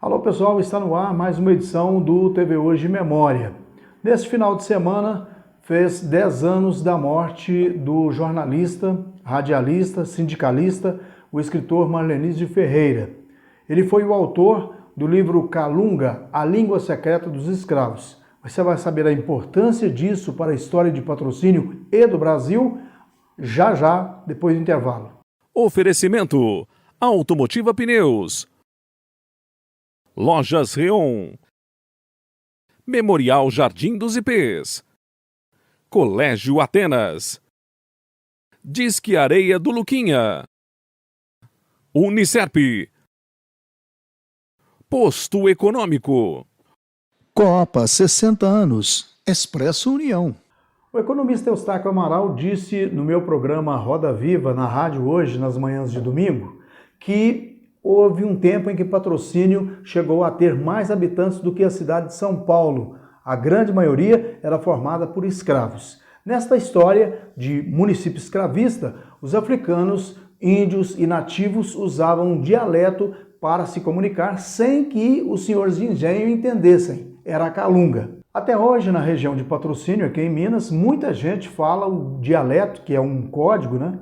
Alô pessoal, está no ar mais uma edição do TV Hoje Memória. Neste final de semana fez 10 anos da morte do jornalista, radialista, sindicalista, o escritor Marlenise de Ferreira. Ele foi o autor do livro Calunga, a língua secreta dos escravos. Você vai saber a importância disso para a história de Patrocínio e do Brasil já, depois do intervalo. Oferecimento: Automotiva Pneus, Lojas Reon, Memorial Jardim dos Ipês, Colégio Atenas, Disque Areia do Luquinha, Unicerp, Posto Econômico, Copa 60 anos, Expresso União. O economista Eustáquio Amaral disse no meu programa Roda Viva, na rádio hoje, nas manhãs de domingo, que houve um tempo em que Patrocínio chegou a ter mais habitantes do que a cidade de São Paulo. A grande maioria era formada por escravos. Nesta história de município escravista, os africanos, índios e nativos usavam um dialeto para se comunicar sem que os senhores de engenho entendessem. Era a calunga. Até hoje, na região de Patrocínio, aqui em Minas, muita gente fala o dialeto, que é um código, né?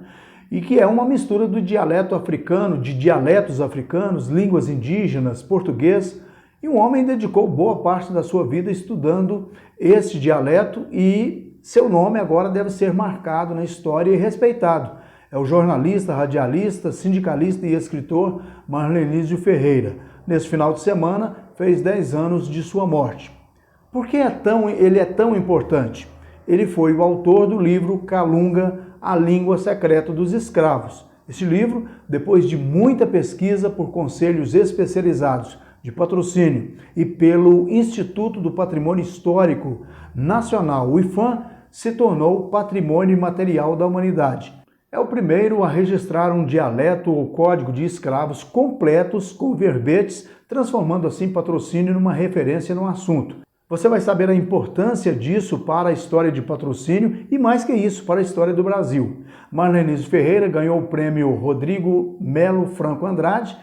E que é uma mistura do dialeto africano, de dialetos africanos, línguas indígenas, português. E um homem dedicou boa parte da sua vida estudando esse dialeto e seu nome agora deve ser marcado na história e respeitado. É o jornalista, radialista, sindicalista e escritor Marlenise de Ferreira. Nesse final de semana, fez 10 anos de sua morte. Por que ele é tão importante? Ele foi o autor do livro Calunga, a língua secreta dos escravos. Esse livro, depois de muita pesquisa por conselhos especializados de Patrocínio e pelo Instituto do Patrimônio Histórico Nacional, o IPHAN, se tornou Patrimônio Imaterial da Humanidade. É o primeiro a registrar um dialeto ou código de escravos completos com verbetes, transformando assim Patrocínio numa referência no assunto. Você vai saber a importância disso para a história de Patrocínio e, mais que isso, para a história do Brasil. Marlenise Ferreira ganhou o prêmio Rodrigo Melo Franco Andrade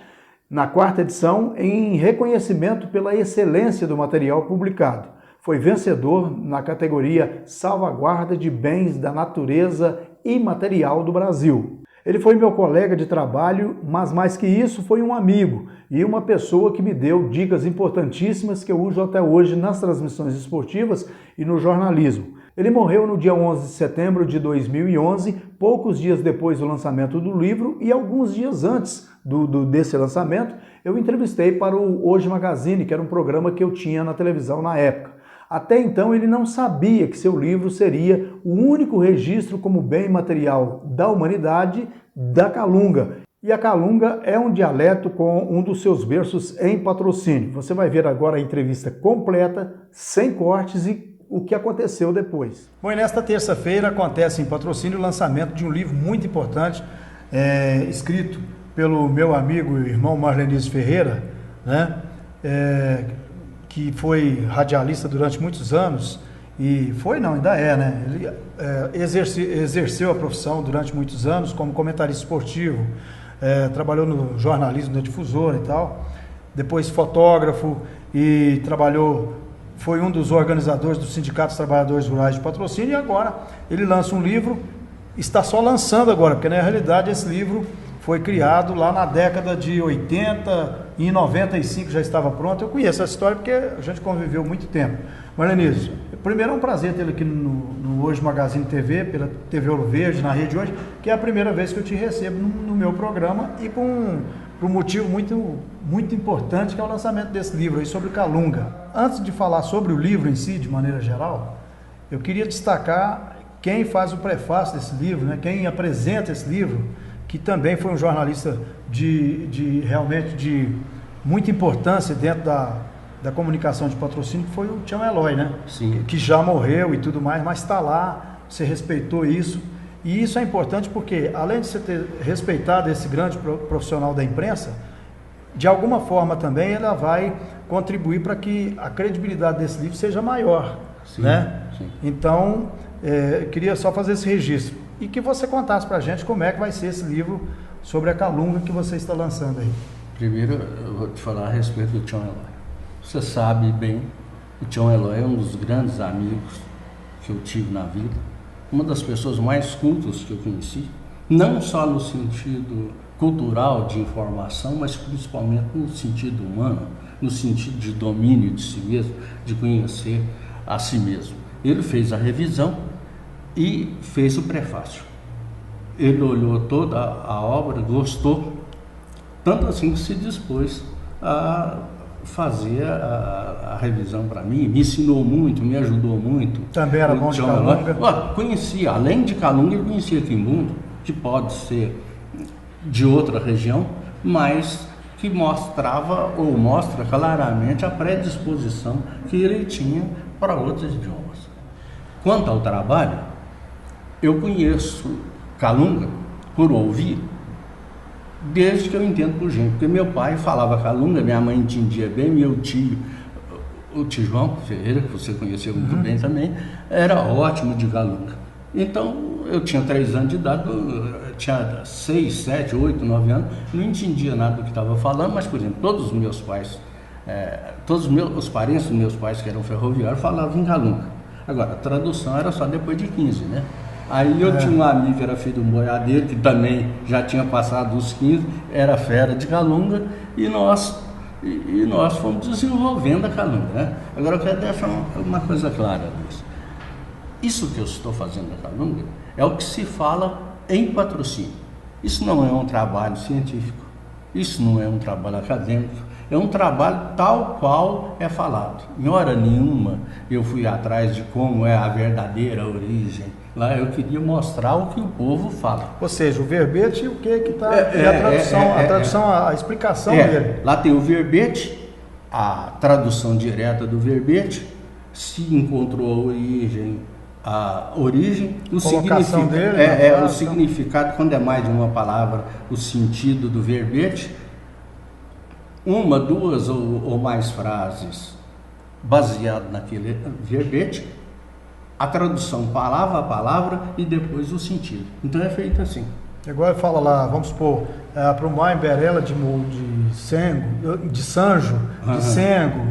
na 4ª edição em reconhecimento pela excelência do material publicado. Foi vencedor na categoria Salvaguarda de Bens da Natureza Imaterial do Brasil. Ele foi meu colega de trabalho, mas mais que isso, foi um amigo e uma pessoa que me deu dicas importantíssimas que eu uso até hoje nas transmissões esportivas e no jornalismo. Ele morreu no dia 11 de setembro de 2011, poucos dias depois do lançamento do livro e alguns dias antes desse lançamento, eu entrevistei para o Hoje Magazine, que era um programa que eu tinha na televisão na época. Até então ele não sabia que seu livro seria o único registro como bem material da humanidade da calunga. E a calunga é um dialeto com um dos seus berços em Patrocínio. Você vai ver agora a entrevista completa, sem cortes e o que aconteceu depois. Bom, e nesta terça-feira acontece em Patrocínio o lançamento de um livro muito importante, escrito pelo meu amigo e irmão Marlenise Ferreira, né? Que foi radialista durante muitos anos, e ainda é, né? Ele exerceu a profissão durante muitos anos como comentarista esportivo, trabalhou no jornalismo da Difusora e tal, depois fotógrafo e foi um dos organizadores do Sindicato dos Trabalhadores Rurais de Patrocínio, e agora ele lança um livro, está só lançando agora, porque na realidade esse livro foi criado lá na década de 80 e em 95 já estava pronto. Eu conheço essa história porque a gente conviveu muito tempo. Marlenise, primeiro é um prazer tê-lo aqui no Hoje Magazine TV, pela TV Ouro Verde, na rede hoje, que é a primeira vez que eu te recebo no meu programa e por um motivo muito importante, que é o lançamento desse livro aí sobre Calunga. Antes de falar sobre o livro em si, de maneira geral, eu queria destacar quem faz o prefácio desse livro, né? Quem apresenta esse livro, que também foi um jornalista realmente de muita importância dentro da comunicação de Patrocínio, que foi o Tião Eloy, né? Sim. Que já morreu e tudo mais, mas está lá, você respeitou isso. E isso é importante porque, além de você ter respeitado esse grande profissional da imprensa, de alguma forma também ela vai contribuir para que a credibilidade desse livro seja maior. Sim, né? sim. Então, eu queria só fazer esse registro. E que você contasse para a gente como é que vai ser esse livro sobre a calunga que você está lançando aí. Primeiro, eu vou te falar a respeito do Tião Eloy. Você sabe bem, o Tião Eloy é um dos grandes amigos que eu tive na vida, uma das pessoas mais cultas que eu conheci, não só no sentido cultural de informação, mas principalmente no sentido humano, no sentido de domínio de si mesmo, de conhecer a si mesmo. Ele fez a revisão e fez o prefácio. Ele olhou toda a obra, gostou, tanto assim que se dispôs a fazer a revisão para mim, me ensinou muito, me ajudou muito. Também era bom de Calunga? Conhecia, além de Calunga, ele conhecia Quimbundo, que pode ser de outra região, mas que mostrava ou mostra claramente a predisposição que ele tinha para outros idiomas. Quanto ao trabalho, eu conheço Calunga por ouvir, desde que eu entendo por gente, porque meu pai falava Calunga, minha mãe entendia bem, meu tio, o tio João Ferreira, que você conheceu muito bem também, era ótimo de Calunga. Então, eu tinha 3 anos de idade, tinha 6, 7, 8, 9 anos, não entendia nada do que estava falando, mas, por exemplo, todos os meus pais, os parentes dos meus pais que eram ferroviários falavam em Calunga. Agora, a tradução era só depois de 15, né? Aí eu tinha um amigo que era filho de um boiadeiro, que também já tinha passado os 15, era fera de Calunga, e nós fomos desenvolvendo a Calunga, né? Agora eu quero deixar uma coisa clara, Luiz. Isso que eu estou fazendo da Calunga é o que se fala em patrocínio. Isso não é um trabalho científico, isso não é um trabalho acadêmico, é um trabalho tal qual é falado. Em hora nenhuma eu fui atrás de como é a verdadeira origem. Lá eu queria mostrar o que o povo fala. Ou seja, o verbete, o que está... a tradução, a explicação dele. Lá tem o verbete, a tradução direta do verbete, se encontrou a origem, o significado dele, o significado, quando é mais de uma palavra, o sentido do verbete, uma, duas ou mais frases baseado naquele verbete, a tradução palavra a palavra e depois o sentido. Então é feito assim. Agora fala lá, vamos supor, para o mar em Berela de Sengo, de Sanjo, de Sengo,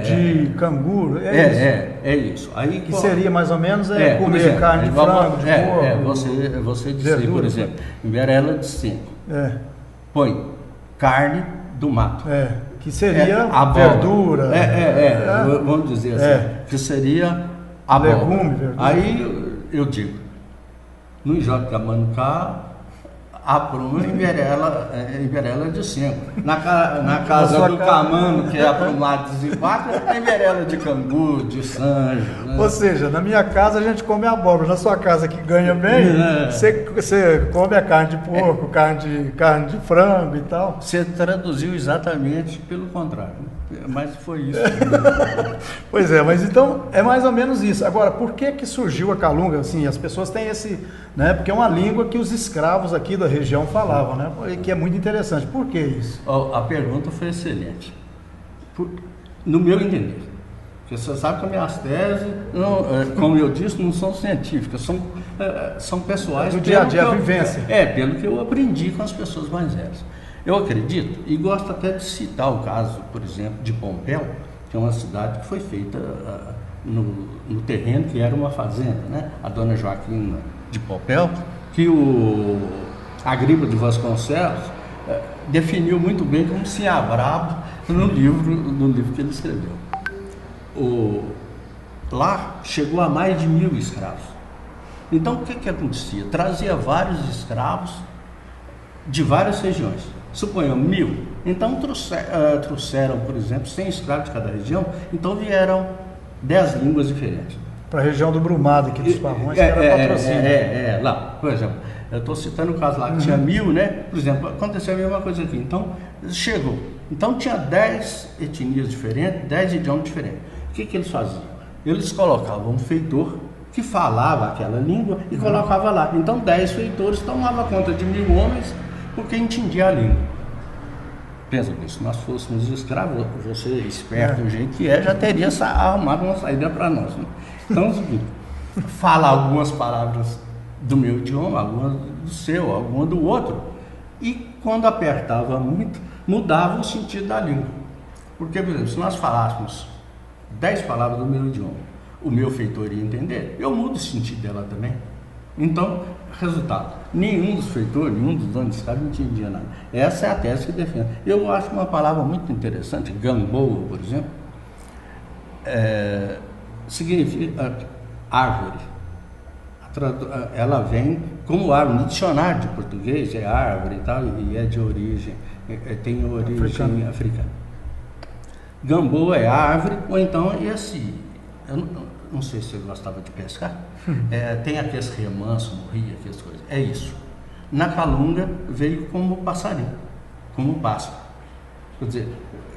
de Canguru, isso. Aí, que seria mais ou menos comer exemplo, carne de frango, de porco. Você dizer, por exemplo, em Berela de Sengo, põe carne do mato. Que seria a verdura. Vamos dizer assim, que seria a legume, verdura. Aí eu digo, no Jacamanucá, a pruma em Berela de Sengo. Na casa do Camano, que é aprumado de vaca, é em Berela de Cambu, de Sanjo. Né? Ou seja, na minha casa a gente come abóbora, na sua casa que ganha bem, você come a carne de porco, carne de frango e tal. Você traduziu exatamente pelo contrário, mas foi isso. Pois é, mas então é mais ou menos isso. Agora, por que surgiu a Calunga? Assim, as pessoas têm esse, né? Porque é uma língua que os escravos aqui da região falavam, né? Que é muito interessante. Por que isso? A pergunta foi excelente. No meu entender, porque você sabe que as minhas teses, como eu disse, não são científicas, são pessoais. Do dia a dia, a vivência. Pelo que eu aprendi com as pessoas mais velhas. Eu acredito, e gosto até de citar o caso, por exemplo, de Pompéu, que é uma cidade que foi feita no terreno que era uma fazenda, né? A dona Joaquina de Pompéu, que o Agripa de Vasconcelos definiu muito bem como Sinhabrabo no livro que ele escreveu. Lá chegou a mais de 1.000 escravos. Então o que acontecia? Trazia vários escravos de várias regiões. Suponhamos 1.000. Então trouxeram, por exemplo, 100 escravos de cada região, então vieram 10 línguas diferentes. Para a região do Brumado, aqui dos Pavões, que era patrocínio. Lá, por exemplo, eu estou citando o caso lá que tinha 1.000, né? Por exemplo, aconteceu a mesma coisa aqui. Então, chegou. Então tinha 10 etnias diferentes, 10 idiomas diferentes. O que eles faziam? Eles colocavam um feitor que falava aquela língua e colocava lá. Então 10 feitores tomavam conta de 1.000 homens porque entendia a língua. Pensa bem, se nós fôssemos escravos, você esperto do jeito que já teria arrumado uma saída para nós. Né? Então, fala algumas palavras do meu idioma, algumas do seu, algumas do outro. E quando apertava muito, mudava o sentido da língua. Porque, por exemplo, se nós falássemos 10 palavras do meu idioma, o meu feitor ia entender, eu mudo o sentido dela também. Então, resultado, nenhum dos feitores, nenhum dos donos de escravo entendia nada. Essa é a tese que defende. Eu acho uma palavra muito interessante, gamboa, por exemplo, significa árvore. Ela vem como árvore, no dicionário de português é árvore e tal, e é de origem, tem origem africana. Gamboa é árvore, ou então esse, eu não sei se ele gostava de pescar, tem aqueles remansos no rio, aquelas coisas, é isso. Na Calunga veio como passarinho, como pássaro. Quer dizer,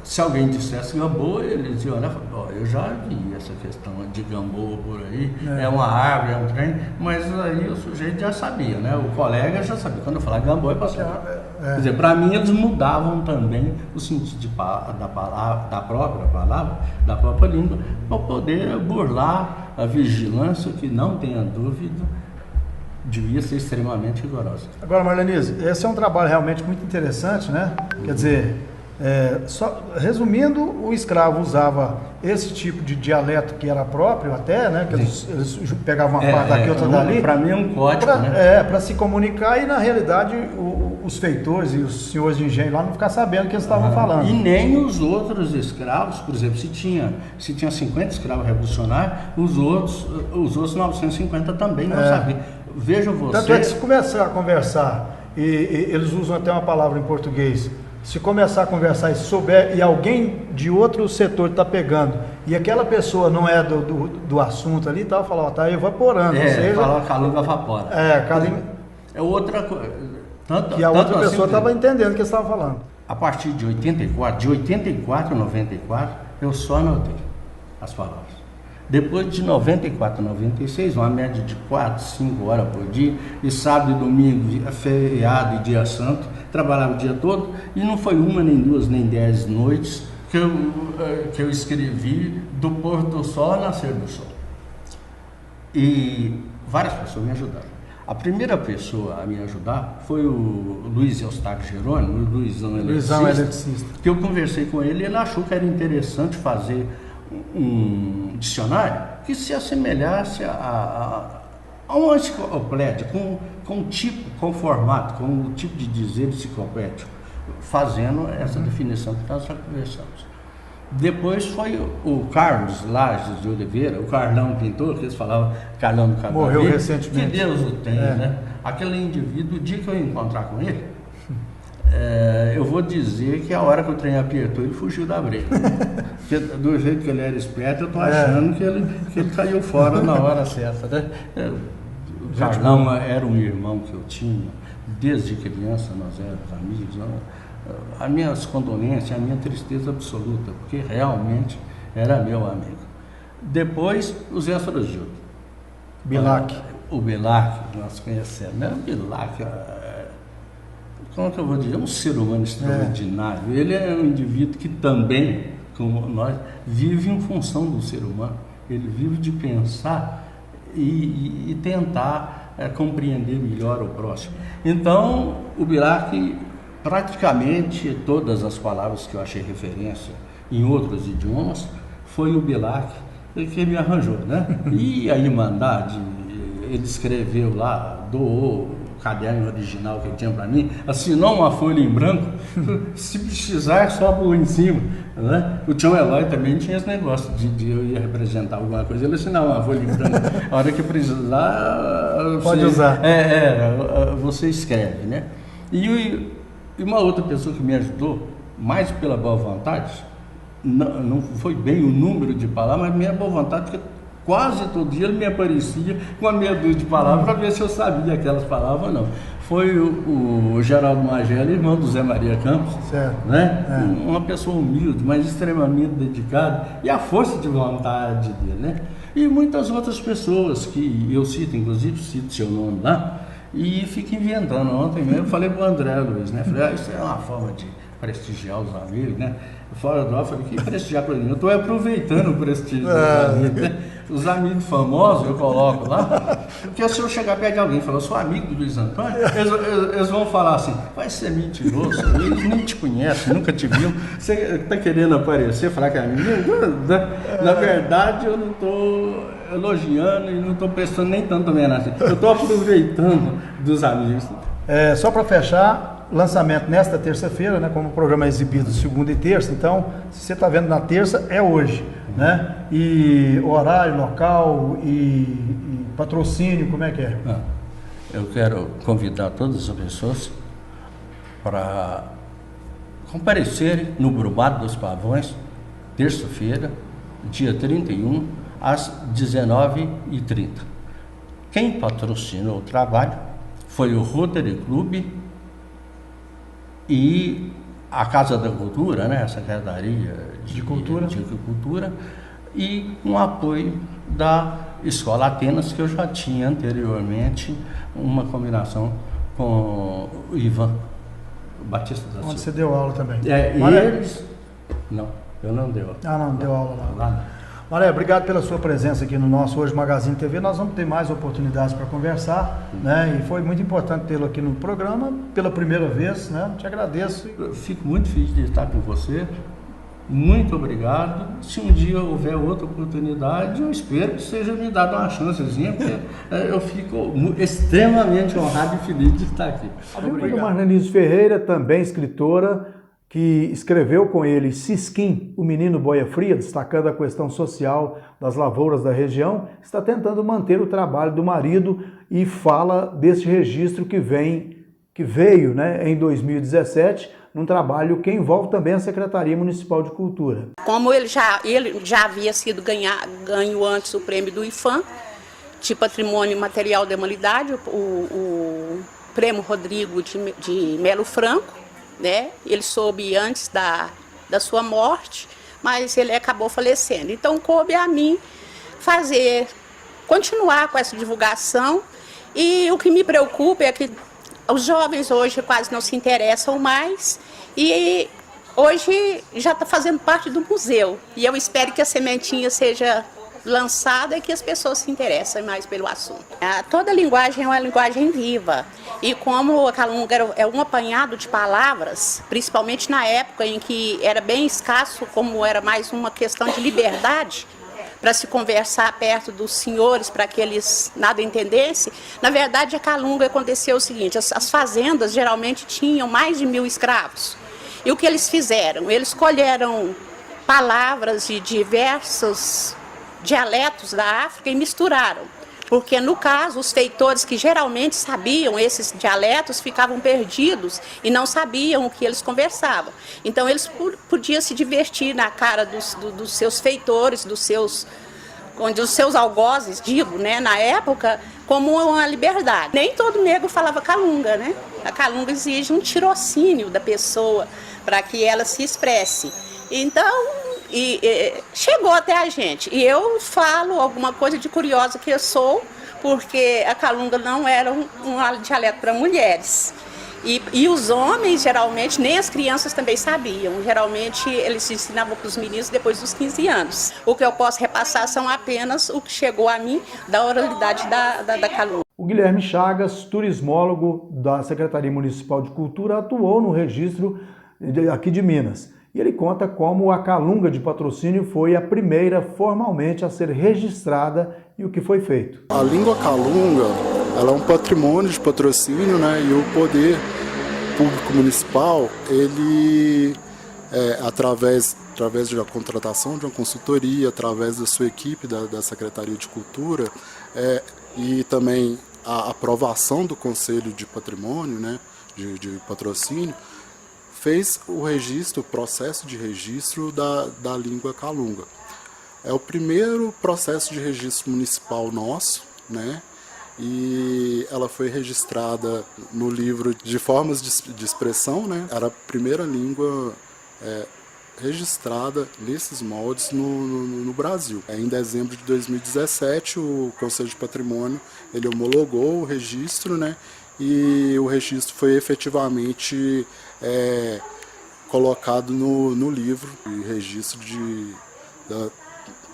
se alguém dissesse gamboa, ele dizia, olha, eu já vi essa questão de gamboa por aí, é uma árvore, é um trem, mas aí o sujeito já sabia, né? O colega já sabia. Quando eu falar gamboa, é passarinho. Quer dizer, para mim eles mudavam também o sentido da própria palavra, da própria língua, para poder burlar a vigilância, que não tenha dúvida, devia ser extremamente rigorosa. Agora, Marlenise, esse é um trabalho realmente muito interessante, né? Quer dizer, resumindo, o escravo usava esse tipo de dialeto que era próprio até, né? Que eles pegavam uma parte daqui, outra dali. Para mim é um código, né? Para se comunicar e, na realidade, os feitores e os senhores de engenho lá não ficar sabendo o que eles estavam falando. E nem os outros escravos, por exemplo, se tinha 50 escravos revolucionários, os outros 950 também não sabiam. Veja você... Tanto é que se começar a conversar, e eles usam até uma palavra em português, se começar a conversar e souber, e alguém de outro setor está pegando, e aquela pessoa não é do assunto ali, tá, falar, tá evaporando. Fala calunga evapora. É outra coisa. Que a outra pessoa estava entendendo o que você estava falando. A partir de 84 a 94, eu só anotei as palavras. Depois de 94 a 96, uma média de 4, 5 horas por dia, e sábado e domingo, feriado e dia santo, trabalhava o dia todo, e não foi uma, nem duas, nem 10 noites que eu escrevi do pôr do sol ao nascer do sol. E várias pessoas me ajudaram. A primeira pessoa a me ajudar foi o Luiz Eustáquio Jerônimo, o Luizão Eletricista, que eu conversei com ele e ele achou que era interessante fazer um dicionário que se assemelhasse a uma enciclopédia, com formato, com o tipo de dizer enciclopédico, fazendo essa definição que nós já conversamos. Depois foi o Carlos Lages de Oliveira, o Carlão pintor, que eles falavam Carlão do Cabelo. Morreu recentemente. Que Deus o tenha, né? Aquele indivíduo, o dia que eu encontrar com ele, eu vou dizer que a hora que o trem apertou, ele fugiu da briga. Porque do jeito que ele era esperto, eu estou achando que ele caiu fora na hora certa, né? O Carlão era um irmão que eu tinha, desde criança nós éramos amigos, né? As minhas condolências, a minha tristeza absoluta, porque realmente era meu amigo. Depois, o Zé Fragildo. Bilac. O Bilac, nós conhecemos, né? O Bilac, como que eu vou dizer? É um ser humano extraordinário. Ele é um indivíduo que também, como nós, vive em função do ser humano. Ele vive de pensar e tentar compreender melhor o próximo. Então, o Bilac, praticamente todas as palavras que eu achei referência em outros idiomas, foi o Bilac que me arranjou, né? E a Irmandade, ele escreveu lá, doou o caderno original que ele tinha para mim, assinou uma folha em branco, se precisar só por em cima, né? O Tião Eloy também tinha esse negócio de eu ia representar alguma coisa, ele assinava uma folha em branco, a hora que precisar pode usar. Você escreve, né? E uma outra pessoa que me ajudou, mais pela boa vontade, não foi bem o número de palavras, mas minha boa vontade, porque quase todo dia ele me aparecia com a meia dúzia de palavras para ver se eu sabia aquelas palavras ou não. Foi o Geraldo Magela, irmão do Zé Maria Campos, né? Uma pessoa humilde, mas extremamente dedicada, e a força de vontade dele, né? E muitas outras pessoas que eu cito, inclusive cito seu nome lá, e fico inventando. Ontem mesmo eu falei para o André Luiz, né? Falei, isso é uma forma de prestigiar os amigos, né? Fora do ar, falei, que prestigiar para mim? Eu estou aproveitando o prestígio dos amigos, né? os amigos famosos eu coloco lá, porque se eu chegar perto de alguém e falar, eu sou amigo do Luiz Antônio, eles vão falar assim, vai ser mentiroso, eles nem te conhecem, nunca te viram, você está querendo aparecer, falar que é amigo? Na verdade eu não estou elogiando e não estou prestando nem tanto homenagem, eu estou aproveitando dos amigos. Só para fechar, lançamento nesta terça-feira, né, como o programa é exibido segunda e terça, então, se você está vendo na terça, é hoje, né? E horário, local e patrocínio, como é que é? Eu quero convidar todas as pessoas para comparecerem no Brumado dos Pavões, terça-feira, dia 31, às 19h30. Quem patrocinou o trabalho foi o Rotary Club e a Casa da Cultura, né, a Secretaria de Cultura, e um apoio da Escola Atenas, que eu já tinha anteriormente uma combinação com o Ivan Batista da Silva. Onde você deu aula também. E eles... Não, eu não dei aula. Não deu aula lá. Maré, obrigado pela sua presença aqui no nosso Hoje Magazine TV. Nós vamos ter mais oportunidades para conversar, né? E foi muito importante tê-lo aqui no programa pela primeira vez, né? Te agradeço. Eu fico muito feliz de estar com você. Muito obrigado. Se um dia houver outra oportunidade, eu espero que seja me dada uma chancezinha, porque eu fico extremamente honrado e feliz de estar aqui. A amiga Marlenise Ferreira, também escritora, que escreveu com ele Sisquim, o menino boia fria, destacando a questão social das lavouras da região, está tentando manter o trabalho do marido e fala desse registro que veio, né, em 2017, num trabalho que envolve também a Secretaria Municipal de Cultura. Como ele já havia sido ganho antes o prêmio do IFAM, de Patrimônio Material da Humanidade, o prêmio Rodrigo de Melo Franco, né? Ele soube antes da sua morte, mas ele acabou falecendo. Então coube a mim continuar com essa divulgação, e o que me preocupa é que os jovens hoje quase não se interessam mais, e hoje já está fazendo parte do museu, e eu espero que a sementinha seja lançada e que as pessoas se interessem mais pelo assunto. Toda linguagem é uma linguagem viva, e como a calunga é um apanhado de palavras, principalmente na época em que era bem escasso, como era mais uma questão de liberdade, para se conversar perto dos senhores, para que eles nada entendessem, na verdade a calunga aconteceu o seguinte: as fazendas geralmente tinham mais de 1000 escravos, e o que eles fizeram? Eles colheram palavras de diversos dialetos da África e misturaram, porque no caso os feitores que geralmente sabiam esses dialetos ficavam perdidos e não sabiam o que eles conversavam. Então eles podiam se divertir na cara dos seus feitores, dos seus algozes, digo, né, na época, como uma liberdade. Nem todo negro falava calunga, né? A calunga exige um tirocínio da pessoa para que ela se expresse. Então, chegou até a gente. E eu falo alguma coisa de curiosa que eu sou, porque a calunga não era um dialeto para mulheres. E os homens, geralmente, nem as crianças também sabiam. Geralmente, eles ensinavam para os meninos depois dos 15 anos. O que eu posso repassar são apenas o que chegou a mim da oralidade da calunga. O Guilherme Chagas, turismólogo da Secretaria Municipal de Cultura, atuou no registro aqui de Minas. E ele conta como a calunga de patrocínio foi a primeira formalmente a ser registrada e o que foi feito. A língua calunga, ela é um patrimônio de patrocínio, né? E o poder público municipal, ele, através da contratação de uma consultoria, através da sua equipe da Secretaria de Cultura, e também a aprovação do Conselho de Patrimônio, né? de patrocínio, fez o processo de registro da língua calunga. É o primeiro processo de registro municipal nosso, né? E ela foi registrada no livro de formas de expressão, né? Era a primeira língua registrada nesses moldes no Brasil. Em dezembro de 2017, o Conselho de Patrimônio ele homologou o registro, né? E o registro foi efetivamente colocado no livro de registro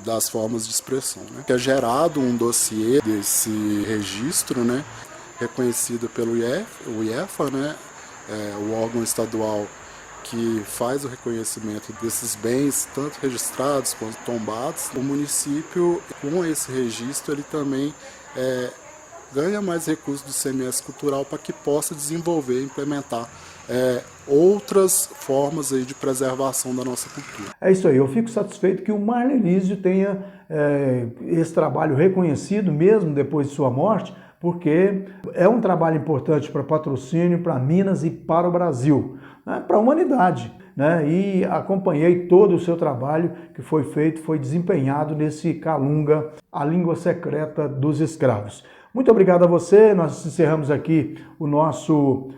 das formas de expressão, né? Que é gerado um dossiê desse registro, né? Reconhecido pelo IEFA, né? O órgão estadual que faz o reconhecimento desses bens, tanto registrados quanto tombados. O município, com esse registro, ele também ganha mais recursos do ICMS cultural para que possa desenvolver e implementar outras formas aí de preservação da nossa cultura. É isso aí, eu fico satisfeito que o Marley Lísio tenha esse trabalho reconhecido, mesmo depois de sua morte, porque é um trabalho importante para Patrocínio, para Minas e para o Brasil, né, para a humanidade. Né, e acompanhei todo o seu trabalho que foi feito, foi desempenhado nesse Calunga, a língua secreta dos escravos. Muito obrigado a você, nós encerramos aqui o nosso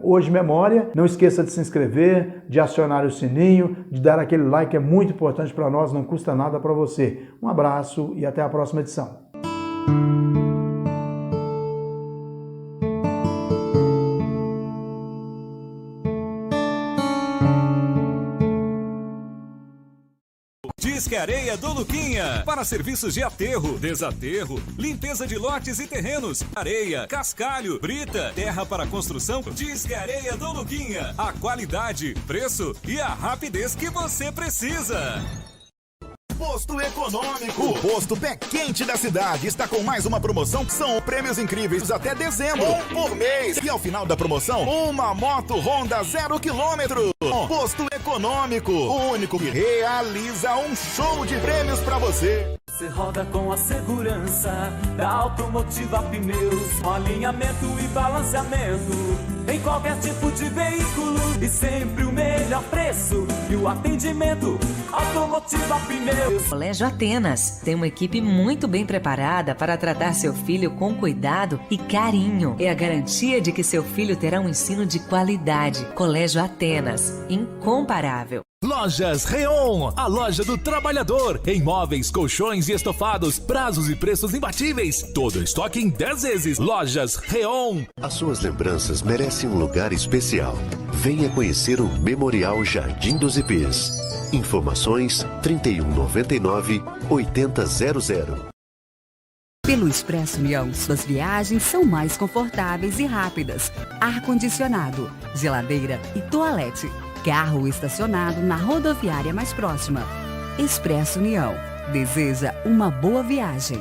Hoje Memória. Não esqueça de se inscrever, de acionar o sininho, de dar aquele like, é muito importante para nós, não custa nada para você. Um abraço e até a próxima edição. Disque Areia do Luquinha, para serviços de aterro, desaterro, limpeza de lotes e terrenos, areia, cascalho, brita, terra para construção. Disque Areia do Luquinha, a qualidade, preço e a rapidez que você precisa. Posto Econômico, o posto pé quente da cidade, está com mais uma promoção. São prêmios incríveis até dezembro, um por mês. E ao final da promoção, uma moto Honda 0 km. Posto Econômico, o único que realiza um show de prêmios para você. Você roda com a segurança da Automotiva Pneus, alinhamento e balanceamento em qualquer tipo de veículo e sempre o melhor preço e o atendimento. Automotiva Pneus. Colégio Atenas tem uma equipe muito bem preparada para tratar seu filho com cuidado e carinho. É a garantia de que seu filho terá um ensino de qualidade. Colégio Atenas, incomparável. Lojas Reon, a loja do trabalhador. Em móveis, colchões e estofados, prazos e preços imbatíveis. Todo estoque em 10 vezes. Lojas Reon. As suas lembranças merecem um lugar especial. Venha conhecer o Memorial Jardim dos Ipês. Informações 3199-8000. Pelo Expresso União, suas viagens são mais confortáveis e rápidas. Ar-condicionado, geladeira e toalete. Carro estacionado na rodoviária mais próxima. Expresso União. Deseja uma boa viagem.